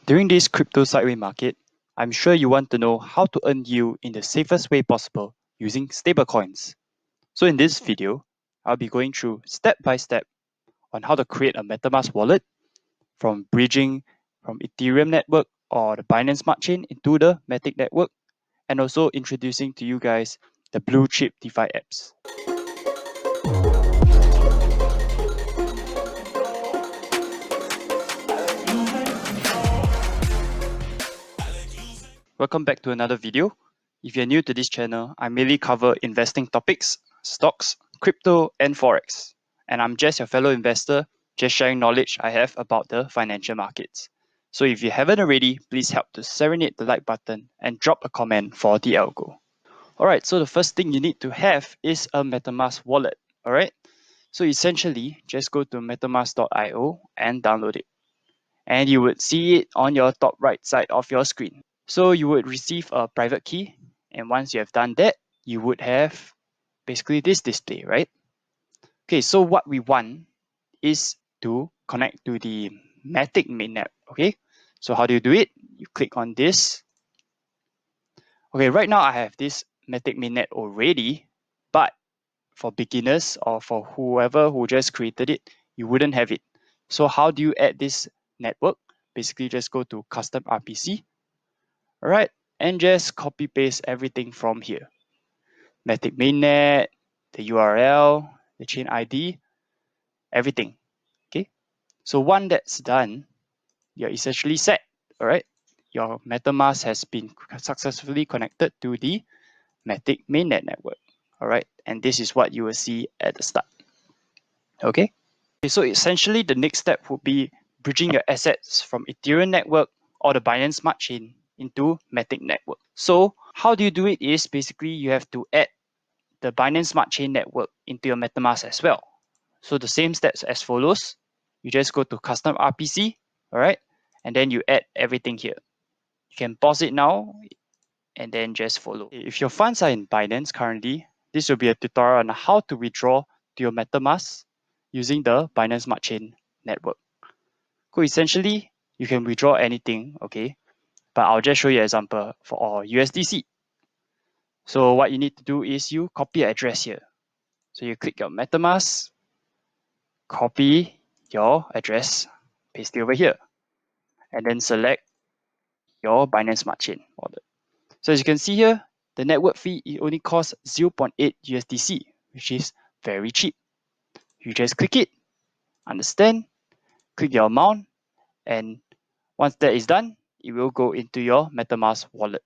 During this crypto sideways market, I'm sure you want to know how to earn yield in the safest way possible using stablecoins. So in this video, I'll be going through step by step on how to create a Metamask wallet from bridging from Ethereum network or the Binance Smart Chain into the Matic network, and also introducing to you guys the blue chip DeFi apps. Welcome back to another video. If you're new to this channel, I mainly cover investing topics, stocks, crypto, and forex. And I'm just your fellow investor, just sharing knowledge I have about the financial markets. So if you haven't already, please help to serenade the like button and drop a comment for the algo. Alright, so the first thing you need to have is a Metamask wallet. Alright, so essentially, just go to metamask.io and download it. And you would see it on your top right side of your screen. So you would receive a private key, and once you have done that, you would have basically this display, right? Okay, so what we want is to connect to the Matic mainnet, okay? So how do you do it? You click on this. Okay, right now I have this Matic mainnet already, but for beginners or for whoever who just created it, you wouldn't have it. So how do you add this network? Basically, just go to custom RPC, all right, and just copy paste everything from here. Matic mainnet, the URL, the chain ID, everything. Okay. So once that's done, you're essentially set. All right. Your MetaMask has been successfully connected to the Matic mainnet network. All right. And this is what you will see at the start. Okay. So essentially, the next step would be bridging your assets from Ethereum network or the Binance Smart Chain into Matic network. So how do you do it is basically you have to add the Binance Smart Chain network into your MetaMask as well. So the same steps as follows. You just go to custom RPC, all right, and then you add everything here. You can pause it now and then just follow. If your funds are in Binance currently, this will be a tutorial on how to withdraw to your MetaMask using the Binance Smart Chain network. So essentially, you can withdraw anything, okay, but I'll just show you an example for USDC. So what you need to do is you copy your address here. So you click your MetaMask, copy your address, paste it over here, and then select your Binance Smart Chain wallet. So as you can see here, the network fee it only costs 0.8 USDC, which is very cheap. You just click it, understand, click your amount, and once that is done, it will go into your MetaMask wallet.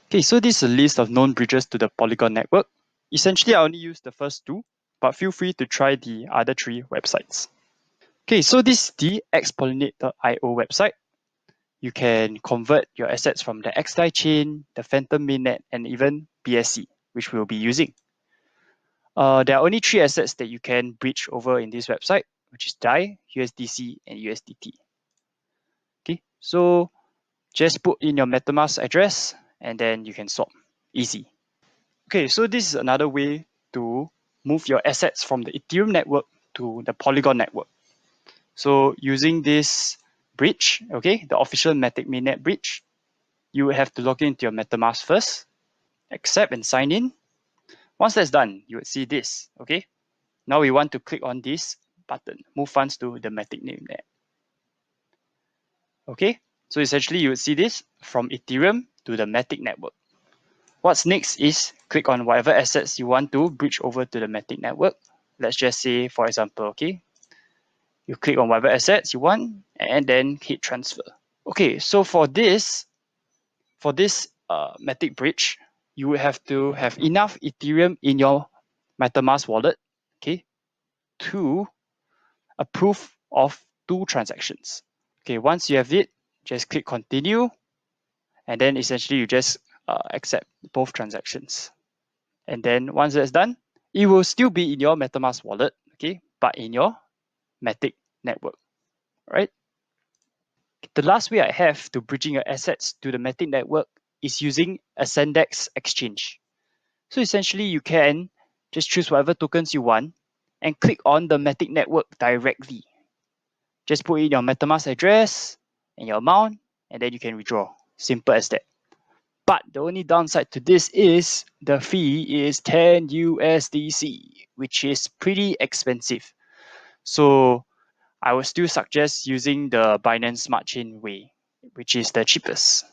Okay, so this is a list of known bridges to the Polygon network. Essentially, I only use the first two, but feel free to try the other three websites. Okay, so this is the xpollinate.io website. You can convert your assets from the XDAI chain, the Phantom mainnet, and even BSC, which we'll be using. There are only three assets that you can bridge over in this website, which is DAI, USDC, and USDT. Okay, so just put in your MetaMask address, and then you can swap. Easy. Okay, so this is another way to move your assets from the Ethereum network to the Polygon network. So using this bridge, okay, the official Matic mainnet bridge, you would have to log into your MetaMask first, accept and sign in. Once that's done, you would see this, okay? Now we want to click on this button, move funds to the Matic mainnet. Okay, so essentially you would see this from Ethereum to the Matic network. What's next is click on whatever assets you want to bridge over to the Matic network. Let's just say, for example, okay, you click on whatever assets you want and then hit transfer. Okay, so for this Matic bridge, you would have to have enough Ethereum in your MetaMask wallet, okay, to approve of 2 transactions. Okay, once you have it, just click continue, and then essentially you just accept both transactions. And then once that's done, it will still be in your MetaMask wallet, okay, but in your Matic network, right? The last way I have to bridging your assets to the Matic network is using Ascendex exchange. So essentially, you can just choose whatever tokens you want and click on the Matic network directly. Just put in your MetaMask address, and your amount, and then you can withdraw. Simple as that. But the only downside to this is the fee is 10 USDC, which is pretty expensive. So I would still suggest using the Binance Smart Chain way, which is the cheapest.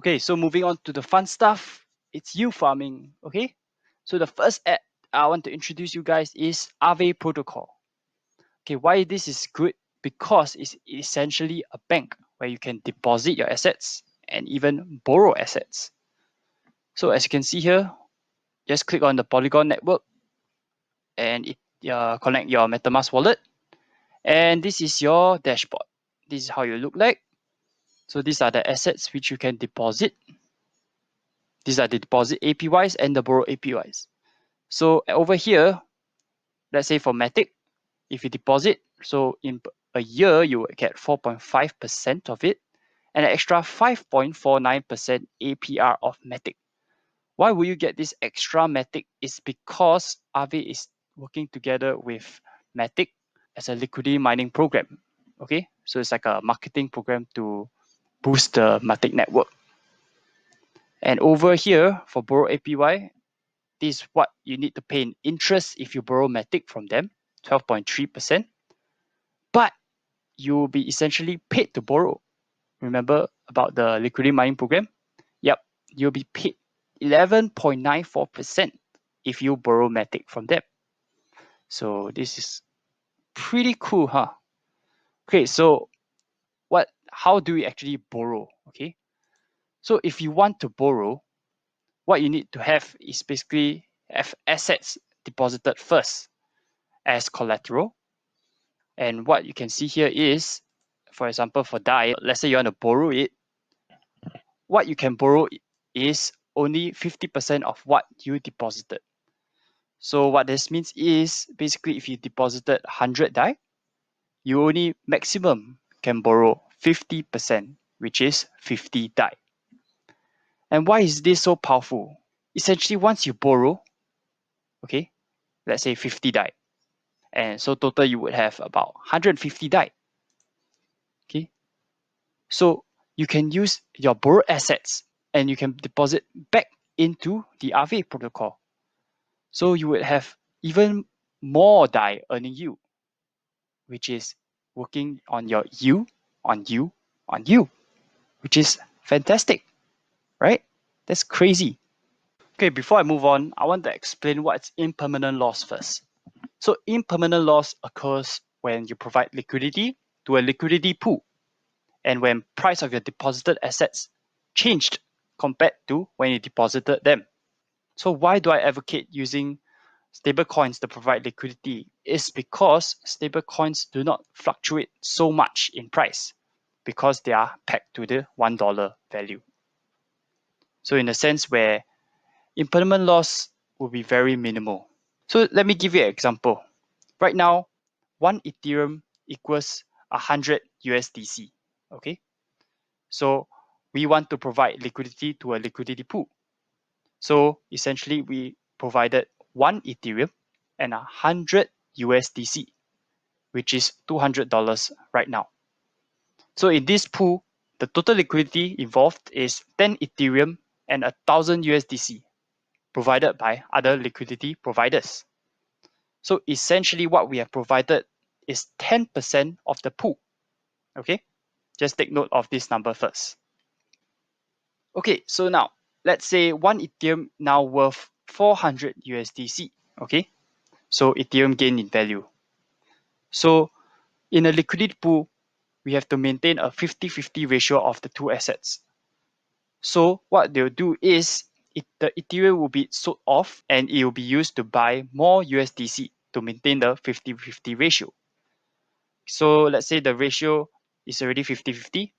Okay, so moving on to the fun stuff, it's yield farming. Okay, so the first app I want to introduce you guys is AAVE protocol. Okay, why this is good? Because it's essentially a bank where you can deposit your assets and even borrow assets. So as you can see here, just click on the Polygon network and it connect your Metamask wallet. And this is your dashboard. This is how you look like. So these are the assets which you can deposit. These are the deposit APYs and the borrow APYs. So over here, let's say for Matic, if you deposit, so in a year, you will get 4.5% of it and an extra 5.49% APR of Matic. Why will you get this extra Matic? Is because AAVE is working together with Matic as a liquidity mining program. Okay, so it's like a marketing program to boost the Matic network. And over here for borrow APY, this is what you need to pay in interest if you borrow Matic from them, 12.3%. But you will be essentially paid to borrow. Remember about the liquidity mining program? Yep, you'll be paid 11.94% if you borrow Matic from them. So this is pretty cool, huh? Okay, so how do we actually borrow? Okay, so if you want to borrow, what you need to have is basically have assets deposited first as collateral. And what you can see here is, for example, for DAI, let's say you want to borrow it, what you can borrow is only 50% of what you deposited. So what this means is basically if you deposited 100 DAI, you only maximum can borrow 50%, which is 50 DAI. And why is this so powerful? Essentially, once you borrow, okay, let's say 50 DAI, and so total you would have about 150 DAI. Okay, so you can use your borrowed assets and you can deposit back into the AAVE protocol. So you would have even more DAI earning you, which is working on your you, on you, on you, which is fantastic, right? That's crazy. Okay, before I move on, I want to explain what's impermanent loss first. So impermanent loss occurs when you provide liquidity to a liquidity pool and when price of your deposited assets changed compared to when you deposited them. So why do I advocate using stablecoins to provide liquidity? Is because stablecoins do not fluctuate so much in price because they are pegged to the $1 value. So in a sense where impermanent loss will be very minimal. So let me give you an example. Right now, 1 Ethereum equals 100 USDC. Okay, so we want to provide liquidity to a liquidity pool. So essentially, we provided 1 Ethereum and 100 USDC, which is $200 right now. So in this pool, the total liquidity involved is 10 Ethereum and 1,000 USDC provided by other liquidity providers. So essentially what we have provided is 10% of the pool. Okay, just take note of this number first. Okay, so now let's say 1 Ethereum now worth 400 USDC. Okay, so Ethereum gain in value. So in a liquidity pool, we have to maintain a 50-50 ratio of the two assets. So what they'll do is the Ethereum will be sold off and it will be used to buy more USDC to maintain the 50-50 ratio. So let's say the ratio is already 50-50,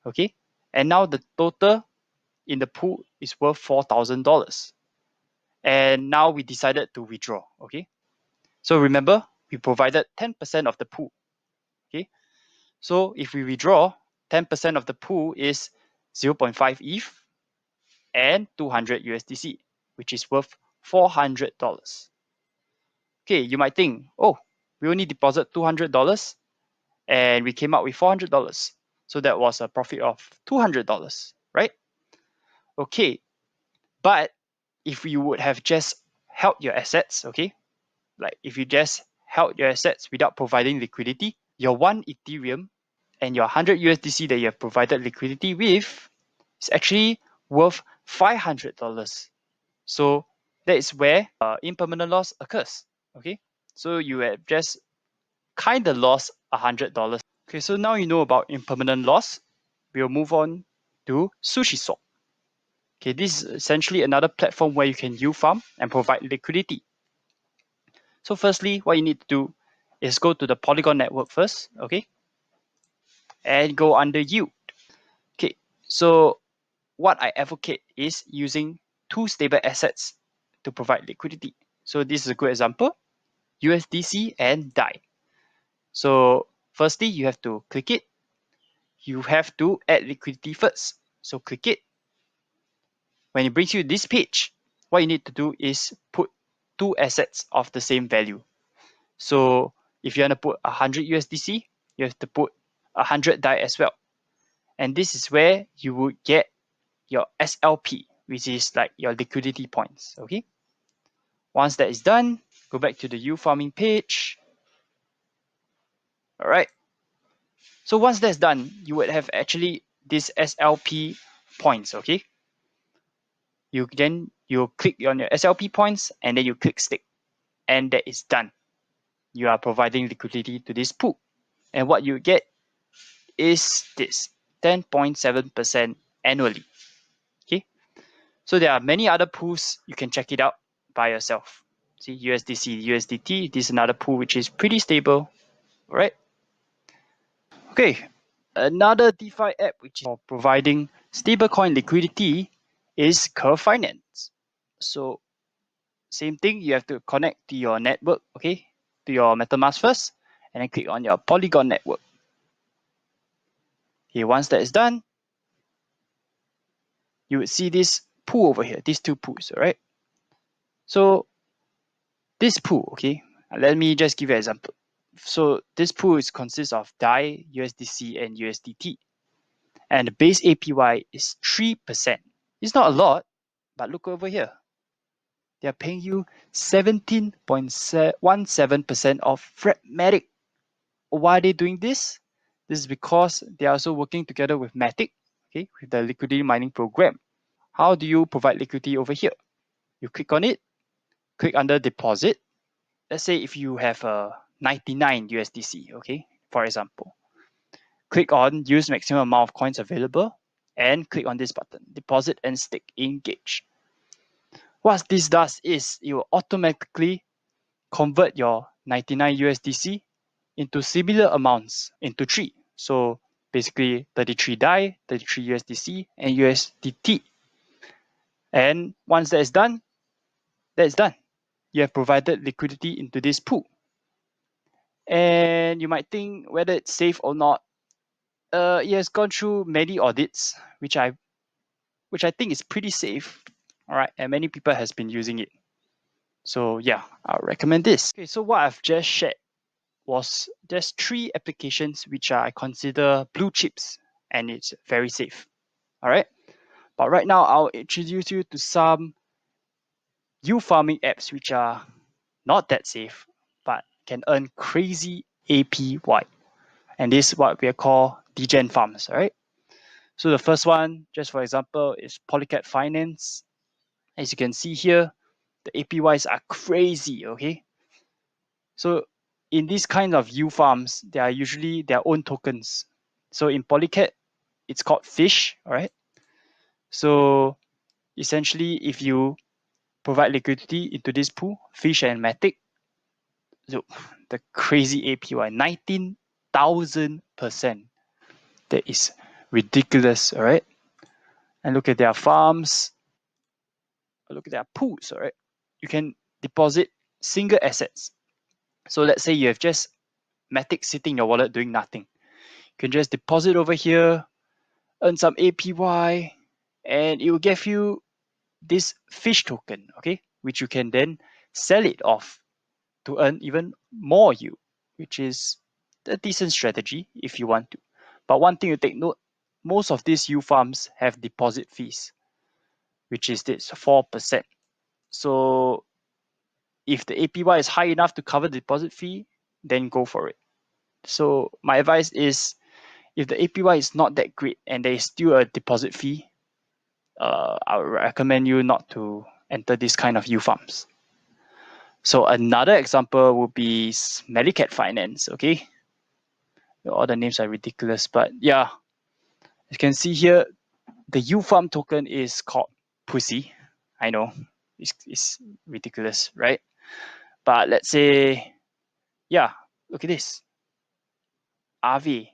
okay? And now the total in the pool is worth $4,000. And now we decided to withdraw, okay? So remember, we provided 10% of the pool, okay? So if we withdraw, 10% of the pool is 0.5 ETH and 200 USDC, which is worth $400. Okay, you might think, oh, we only deposit $200 and we came out with $400. So that was a profit of $200, right? Okay, but if you would have just held your assets, okay, like if you just held your assets without providing liquidity, your 1 Ethereum and your 100 USDC that you have provided liquidity with is actually worth $500. So that is where impermanent loss occurs. Okay, so you have just kind of lost $100. Okay, so now you know about impermanent loss. We'll move on to Sushi Swap. Okay, this is essentially another platform where you can yield farm and provide liquidity. So firstly, what you need to do is go to the Polygon network first, okay, and go under yield. Okay, so what I advocate is using two stable assets to provide liquidity. So this is a good example, USDC and DAI. So firstly, you have to click it. You have to add liquidity first. So click it. When it brings you this page, what you need to do is put two assets of the same value. So if you want to put 100 USDC, you have to put 100 DAI as well. And this is where you would get your SLP, which is like your liquidity points, okay? Once that is done, go back to the yield farming page. All right. So once that's done, you would have actually this SLP points, okay? You click on your SLP points and then you click stake, and that is done. You are providing liquidity to this pool, and what you get is this 10.7% annually. Okay, so there are many other pools. You can check it out by yourself. See, USDC, USDT. This is another pool which is pretty stable. All right. Okay, another DeFi app which is for providing stablecoin liquidity is Curve Finance. So same thing, you have to connect to your network, okay, to your Metamask first, and then click on your Polygon network. Okay, once that is done, you would see this pool over here, these two pools, all right? So this pool, okay, let me just give you an example. So this pool consists of DAI, USDC, and USDT. And the base APY is 3%. It's not a lot, but look over here. They're paying you 17.17% of Matic. Why are they doing this? This is because they are also working together with Matic, okay, with the liquidity mining program. How do you provide liquidity over here? You click on it, click under deposit. Let's say if you have a 99 USDC, okay, for example. Click on use maximum amount of coins available and click on this button, deposit and stake engage. What this does is it will automatically convert your 99 USDC into similar amounts into 3. So basically 33 DAI, 33 USDC, and USDT. And once that is done, that's done. You have provided liquidity into this pool. And you might think whether it's safe or not. It has gone through many audits, which I think is pretty safe. All right, and many people has been using it. So yeah, I'll recommend this. Okay, so what I've just shared was just 3 applications which I consider blue chips and it's very safe. All right, but right now I'll introduce you to some yield farming apps which are not that safe but can earn crazy APY, and this is what we call Degen Farms. All right, so the first one, just for example, is Polycat Finance. As you can see here, the APYs are crazy. Okay, so in these kind of yield farms, there are usually their own tokens. So in Polycat, it's called Fish. All right, so essentially if you provide liquidity into this pool, Fish and Matic, so the crazy APY, 19,000%. That is ridiculous. All right, and look at their farms, look at their pools. All right, you can deposit single assets. So let's say you have just Matic sitting in your wallet doing nothing. You can just deposit over here, earn some APY, and it will give you this fish token, okay, which you can then sell it off to earn even more yield, which is a decent strategy if you want to. But one thing to take note, most of these yield farms have deposit fees, which is this 4%. So if the APY is high enough to cover the deposit fee, then go for it. So my advice is, if the APY is not that great and there is still a deposit fee, I would recommend you not to enter this kind of yield farms. So another example would be Medicat Finance, okay? All the names are ridiculous, but yeah, you can see here, the yield farm token is called Pussy. I know, it's ridiculous, right? But let's say, yeah, look at this. AAVE,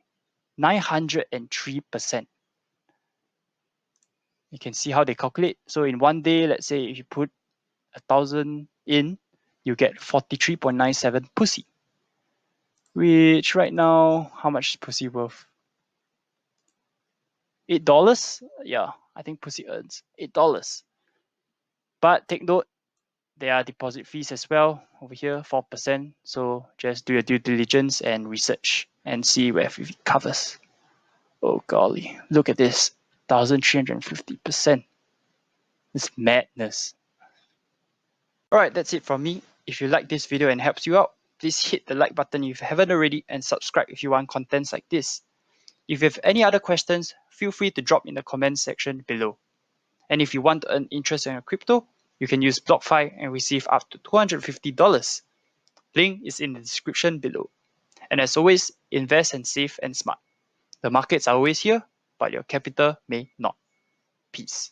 903%. You can see how they calculate. So in one day, let's say if you put 1,000 in, you get 43.97 Pussy. Which right now, how much is Pussy worth? $8? Yeah, I think Pussy earns $8. But take note, there are deposit fees as well over here, 4%. So just do your due diligence and research and see if it covers. Oh golly, look at this, 1,350%. It's madness. Alright, that's it from me. If you like this video and helps you out, please hit the like button if you haven't already and subscribe if you want contents like this. If you have any other questions, feel free to drop in the comments section below. And if you want to earn interest in your crypto, you can use Blockfi and receive up to $250. Link is in the description below. And as always, invest and save and smart. The markets are always here, but your capital may not. Peace.